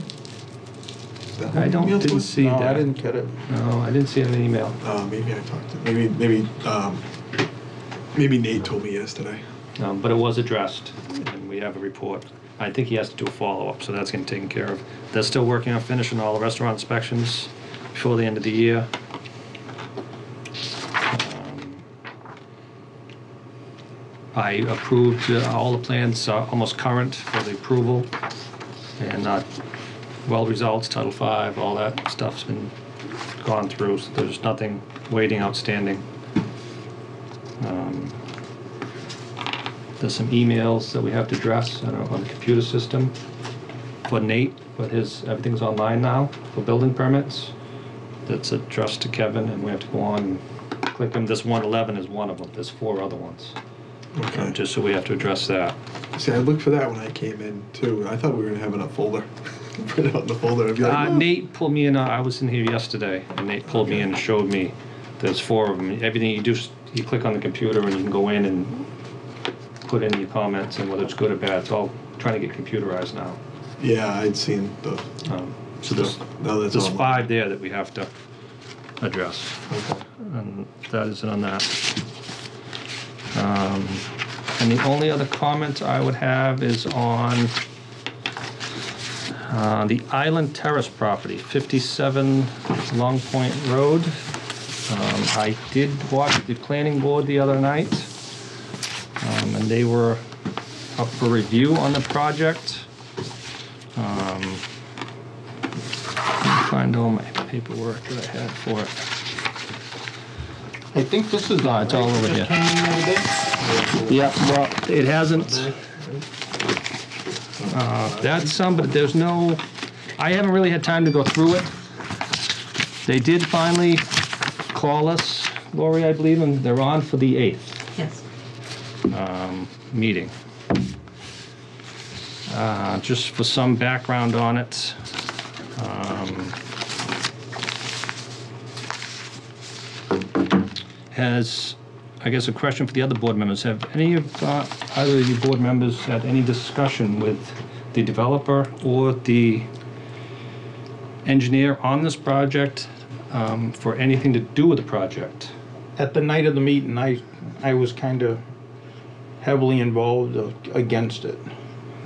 Is that I emailed to didn't us? see No, I that. didn't get it. No, I didn't see an email. Maybe I talked to maybe Nate told me yesterday. But it was addressed, and we have a report. I think he has to do a follow-up, so that's getting taken care of. They're still working on finishing all the restaurant inspections before the end of the year. I approved all the plans, almost current for the approval, and well results, Title V, all that stuff's been gone through, so there's nothing waiting outstanding. There's some emails that we have to address on the computer system for Nate, but everything's online now for building permits. That's addressed to Kevin, and we have to go on and click them. This 111 is one of them. There's 4 other ones. Okay. Just so we have to address that. See, I looked for that when I came in too. I thought we were gonna have in a folder, print out in the folder. I'd be like, no. Nate pulled me in. I was in here yesterday, and Nate pulled me in and showed me there's 4 of them. Everything you do, you click on the computer and you can go in and put in your comments and whether it's good or bad. It's all trying to get computerized now. Yeah, I'd seen the. So there's No, that's there's all. 5 there that we have to address, Okay. and that is it on that. And the only other comment I would have is on the Island Terrace property, 57 Long Point Road. I did watch the planning board the other night, and they were up for review on the project. Let me find all my paperwork that I had for it. I think this is on. It's all over Just here. came in the other day? Yeah, well, it hasn't. That's some, but there's no, I haven't really had time to go through it. They did finally call us, Lori, I believe, and they're on for the 8th Yes. meeting. Just for some background on it. Has, I guess, a question for the other board members. Have any of either of you board members had any discussion with the developer or the engineer on this project for anything to do with the project? At the night of the meeting, I was kind of heavily involved against it.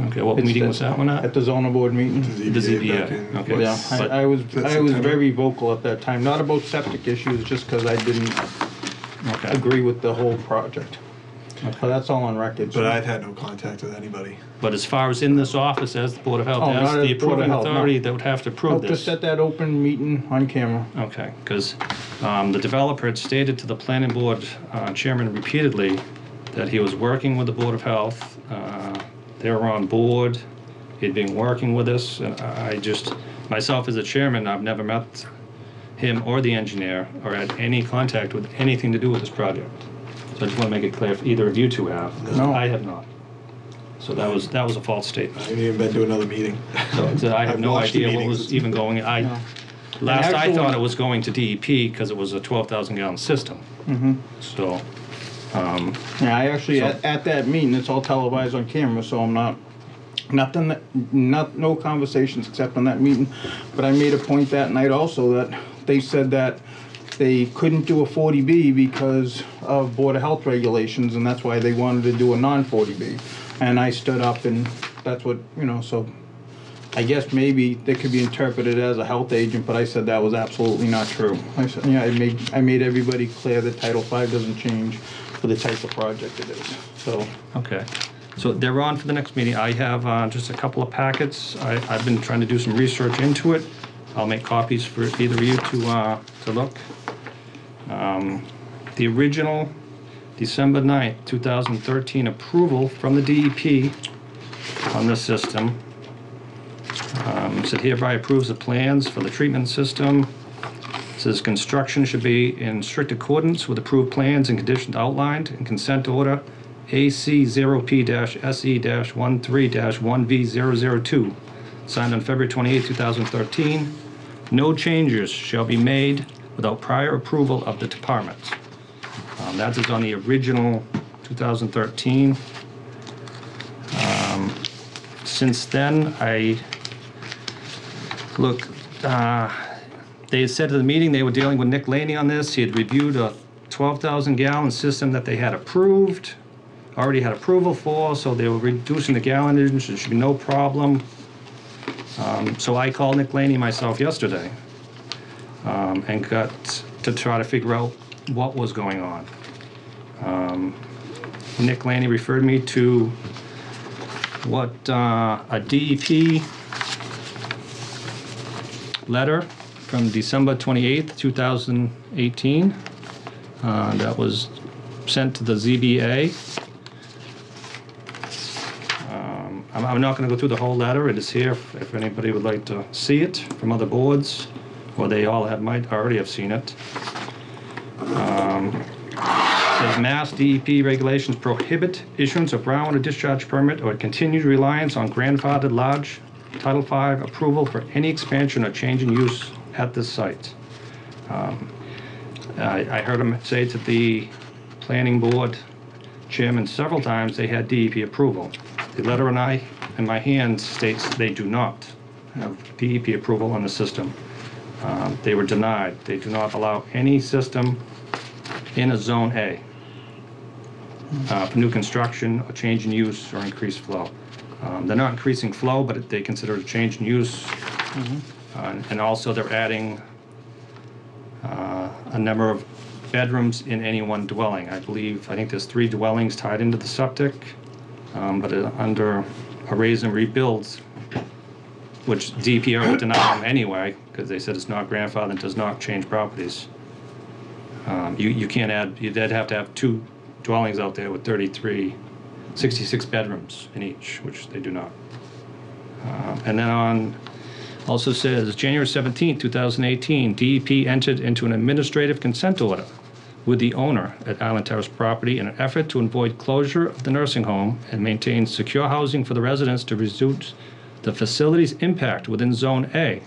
Okay, what It's meeting was that one At at? the zoning board meeting. The ZBA, back in- okay. Yeah, But- I was September? very vocal at that time, not about septic issues, just because I didn't Okay. agree with the whole project. But that's all on record. But I've had no contact with anybody. But as far as in this office, as the Board of Health, Oh, as not the as Board of approving Health, no. authority that would have to approve Hope to this. set that open meeting on camera. Okay, because the developer had stated to the planning board chairman repeatedly that he was working with the Board of Health. They were on board. He'd been working with us, and I just, myself as a chairman, I've never met him or the engineer or had any contact with anything to do with this project. So I just want to make it clear if either of you two have. 'Cause No. I have not. So that was a false statement. I haven't even been to another meeting. So I have I've no watched the idea what meetings. was even going. Last I actually- thought it was going to DEP because it was a 12,000 gallon system. So, Yeah, I actually, at that meeting, it's all televised on camera, so I'm no conversations except on that meeting. But I made a point that night also that they said that they couldn't do a 40B because of Board of Health regulations, and that's why they wanted to do a non-40B. And I stood up, and that's what, so I guess maybe they could be interpreted as a health agent, but I said that was absolutely not true. I said, yeah, I made everybody clear that Title V doesn't change for the type of project it is, so. okay. So they're on for the next meeting. I have just a couple of packets. I've been trying to do some research into it. I'll make copies for either of you to look. The original December 9th, 2013 approval from the DEP on this system said hereby approves the plans for the treatment system. Says construction should be in strict accordance with approved plans and conditions outlined in consent order AC 0P-SE-13-1V002, signed on February 28, 2013. No changes shall be made without prior approval of the department. That is on the original 2013. Since then, they had said to the meeting they were dealing with Nick Laney on this. He had reviewed a 12,000 gallon system that they had approved, already had approval for, so they were reducing the gallonage. There should be no problem. So I called Nick Laney myself yesterday and got to try to figure out what was going on. Nick Laney referred me to what a DEP letter from December 28th, 2018 that was sent to the ZBA. I'm not going to go through the whole letter. It is here if anybody would like to see it from other boards, or they all might already have seen it. Says Mass DEP regulations prohibit issuance of groundwater discharge permit or continued reliance on grandfathered large Title V approval for any expansion or change in use at this site. I heard him say to the planning board chairman several times they had DEP approval. The letter in my hand states they do not have DEP approval on the system. They were denied. They do not allow any system in a Zone A for new construction, or change in use, or increased flow. They're not increasing flow, but they consider it a change in use. And also they're adding a number of bedrooms in any one dwelling. I think there's 3 dwellings tied into the septic, but under a raise and rebuilds, which DPR would deny them anyway, because they said it's not grandfathered and does not change properties. You can't add, you'd have to have 2 dwellings out there with 66 bedrooms in each, which they do not. And then also says, January 17, 2018, DEP entered into an administrative consent order with the owner at Island Terrace property in an effort to avoid closure of the nursing home and maintain secure housing for the residents to reduce the facility's impact within Zone A.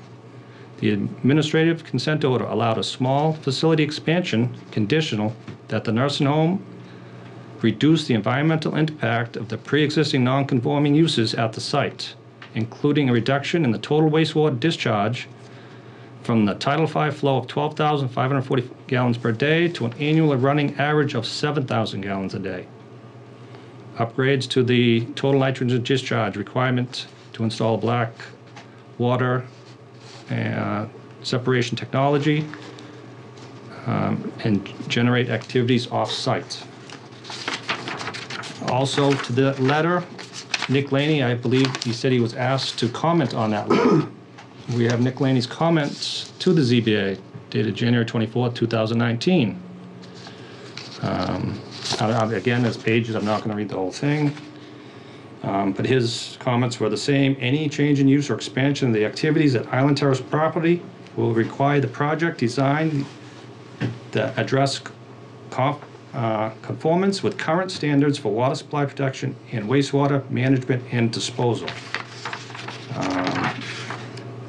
The administrative consent order allowed a small facility expansion conditional that the nursing home reduce the environmental impact of the pre-existing non-conforming uses at the site, including a reduction in the total wastewater discharge from the Title V flow of 12,540 gallons per day to an annual running average of 7,000 gallons a day. upgrades to the total nitrogen discharge requirement to install black water separation technology and generate activities off-site. Also, to the letter, Nick Laney, I believe he said he was asked to comment on that letter. We have Nick Laney's comments to the ZBA dated January 24th, 2019. Again, there's pages, I'm not going to read the whole thing. But his comments were the same. Any change in use or expansion of the activities at Island Terrace property will require the project design that address conformance with current standards for water supply protection and wastewater management and disposal.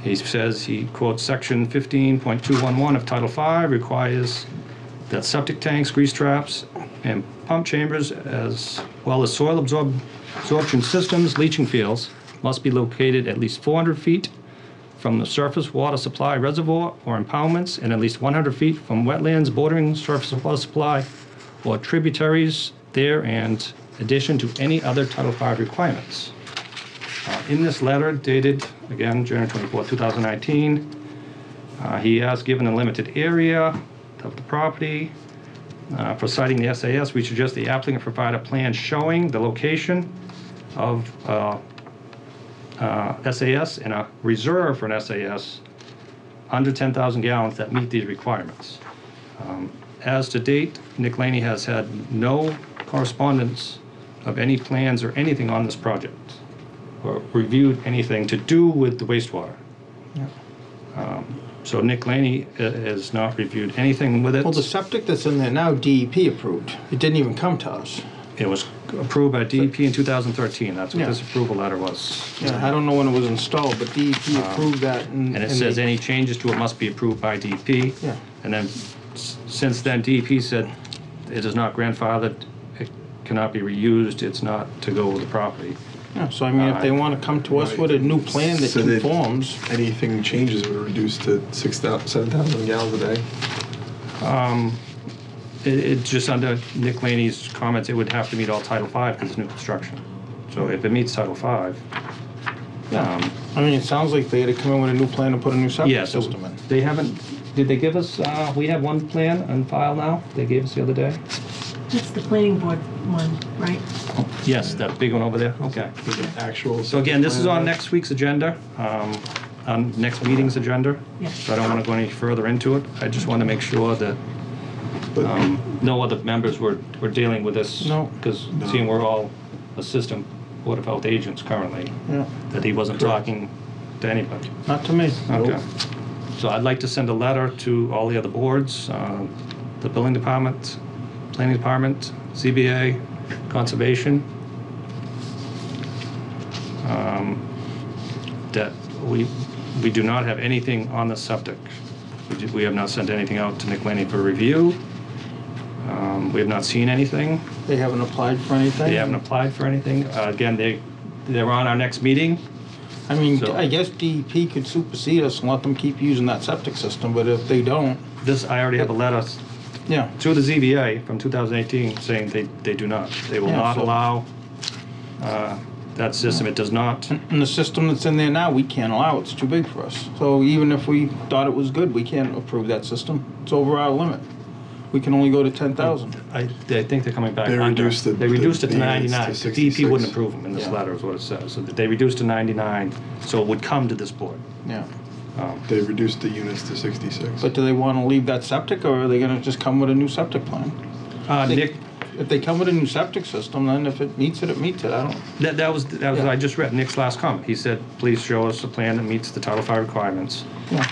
He says, he quotes section 15.211 of Title V requires that septic tanks, grease traps, and pump chambers, as well as soil absorption systems, leaching fields, must be located at least 400 feet from the surface water supply reservoir or impoundments and at least 100 feet from wetlands bordering surface water supply or tributaries there, and addition to any other Title V requirements. In this letter dated, again, January 24, 2019, he has given a limited area of the property. For citing the SAS, we suggest the applicant provide a plan showing the location of SAS and a reserve for an SAS under 10,000 gallons that meet these requirements. As to date, Nick Laney has had no correspondence of any plans or anything on this project, or reviewed anything to do with the wastewater. So Nick Laney has not reviewed anything with it. Well, the septic that's in there now, DEP approved. It didn't even come to us. It was approved by DEP in 2013. That's what Yeah. this approval letter was. Yeah, I don't know when it was installed, but DEP approved that. And it says any changes to it must be approved by DEP. Yeah. And then, since then, DEP said it is not grandfathered, it cannot be reused, it's not to go with the property. Yeah, so I mean, if they want to come to us with a new plan that So that- conforms, Anything changes would reduce to 7,000 gallons a day. It's just under Nick Laney's comments, it would have to meet all Title V because it's new construction. So if it meets Title V, I mean, it sounds like they had to come in with a new plan to put a new septic yes, system in. they haven't, did they give us, we have one plan on file now, they gave us the other day? It's the planning board one, right? Yes, that big one over there, okay. Actual. So again, this is on next week's agenda, on next meeting's agenda. Yes. So I don't want to go any further into it. I just want to make sure that no other members were dealing with this. No. Because seeing we're all assistant Board of Health agents currently, Yeah, that he wasn't talking to anybody. not to me. Okay. So I'd like to send a letter to all the other boards, the building department, planning department, CBA, conservation, that we do not have anything on the septic. We have not sent anything out to Nick Laney for review. We have not seen anything. They haven't applied for anything? They haven't applied for anything. Again, they're on our next meeting. I mean, So- I guess DEP could supersede us and let them keep using that septic system, but if they don't, I already have a letter yeah. to the ZBA from 2018 saying they do not. They will Yeah, not so- allow that system. It does not. And the system that's in there now, we can't allow, it's too big for us. So even if we thought it was good, we can't approve that system. It's over our limit. We can only go to 10,000. I think they're coming back They under. reduced They reduced it to the units to 99. The 66. DEP wouldn't approve them in this Yeah. letter is what it says. So that they reduced to 99, so it would come to this board. Yeah. They reduced the units to 66. But do they want to leave that septic, or are they gonna just come with a new septic plan? Nick, If they come with a new septic system, then if it meets it, it meets it. I don't, that was Yeah. I just read Nick's last comment. He said, please show us a plan that meets the Title V requirements. yeah,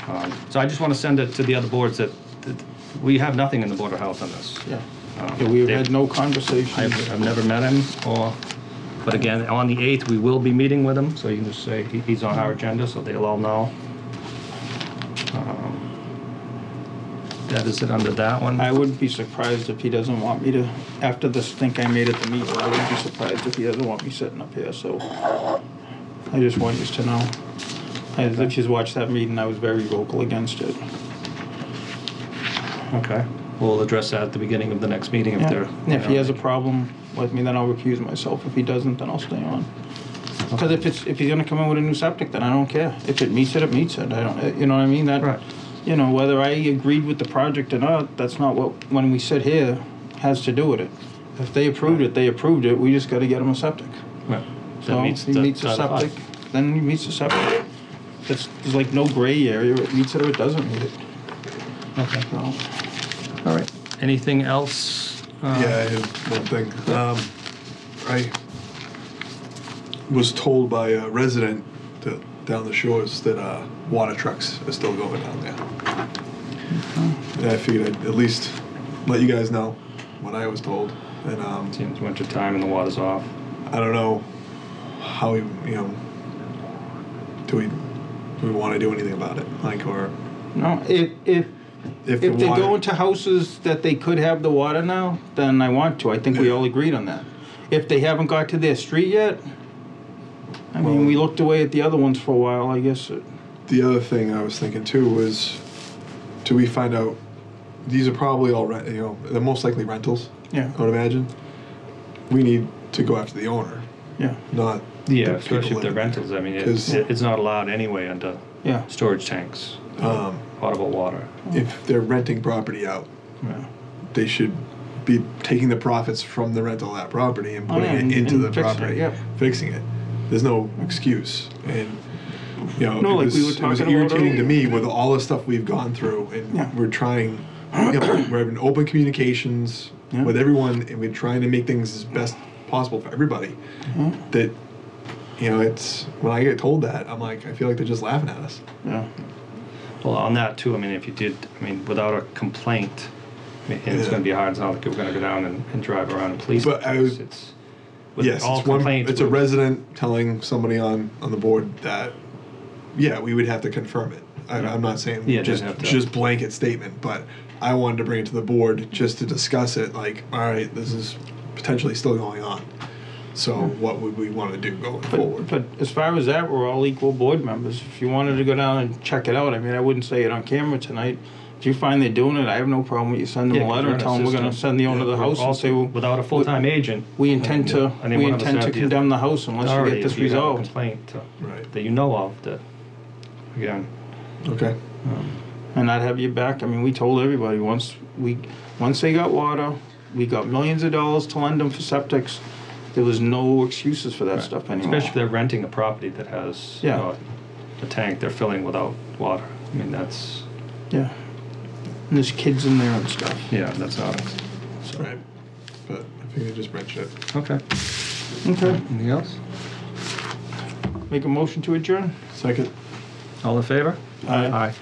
So I just want to send it to the other boards that we have nothing in the Board of Health on this. yeah. Yeah, we've they- had no conversation. I've never met him, but again, on the 8th, we will be meeting with him, so you can just say he's on our agenda, so they'll all know. That is it under that one. I wouldn't be surprised if he doesn't want me to, after this stink I made at the meeting, I wouldn't be surprised if he doesn't want me sitting up here, so I just want you to know. If you watched that meeting, I was very vocal against it. Okay. we'll address that at the beginning of the next meeting if they're. And if he has a problem with me, then I'll recuse myself. If he doesn't, then I'll stay on. Because if he's gonna come in with a new septic, then I don't care. If it meets it, it meets it. I don't, you know what I mean? That, Right. you know, whether I agreed with the project or not, that's not what, when we sit here, has to do with it. If they approved it, they approved it. We just gotta get him a septic. Right. So That if he meets the Title V. septic, then he meets the septic. There's like no gray area. It meets it or it doesn't meet it. Okay. So, All right. Anything else? Yeah, I have one thing. I was told by a resident down the shores that water trucks are still going down there. And I figured I'd at least let you guys know what I was told. And Seems winter time and the water's off. I don't know how we, do we want to do anything about it? Like, or no, if the they water- go into houses that they could have the water now, then I want to. I think we all agreed on that. If they haven't got to their street yet, I mean, we looked away at the other ones for a while, I guess. The other thing I was thinking too was, do we find out, these are probably all they're most likely rentals, Yeah, I would imagine. We need to go after the owner, yeah, not Yeah, the especially people if they're living rentals. I mean, 'Cause- it's not allowed anyway under yeah, storage tanks, there. potable water. If they're renting property out, yeah. they should be taking the profits from the rental of that property and putting yeah, it into and the fixing it, property, yep. fixing it. There's no excuse, and No, it like was, we were it was talking about irritating to earlier. me with all the stuff we've gone through, and Yeah. we're trying. We're having open communications Yeah. with everyone, and we're trying to make things as best possible for everybody. Mm-hmm. That it's when I get told that, I'm like, I feel like they're just laughing at us. Yeah. Well, on that too, I mean, if you did, I mean, without a complaint, I mean, and it's Yeah. going to be hard. It's not like we're going to go down and drive around and police. But I cars. was- It's with Yes, all it's one. complaints. It's a we're- resident telling somebody on the board that, yeah, we would have to confirm it. I'm not saying Yeah, just they'd have to- just blanket statement, but I wanted to bring it to the board just to discuss it. Like, all right, this is potentially still going on. So what would we want to do going forward? But as far as that, we're all equal board members. If you wanted to go down and check it out, I mean, I wouldn't say it on camera tonight. If you find they're doing it, I have no problem with you sending them Yeah, a 'cause letter you're and in a tell them we're gonna system. send the owner of the We're house and also- say, without a full-time agent. we intend to, I mean, we one of us intend to had the- condemn the house unless you Already, get this if you have a resolved. complaint Right. that you know of, that again. Okay. And I'd have your back. I mean, we told everybody, once they got water, we got millions of dollars to lend them for septics. There was no excuses for that stuff anymore. Especially if they're renting a property that has Yeah. a tank they're filling without water. I mean, that's Yeah. And there's kids in there and stuff. yeah, that's not. So. Right. But I think they just mentioned it. Okay. Okay. Anything else? Make a motion to adjourn? Second. All in favor? Aye. Aye.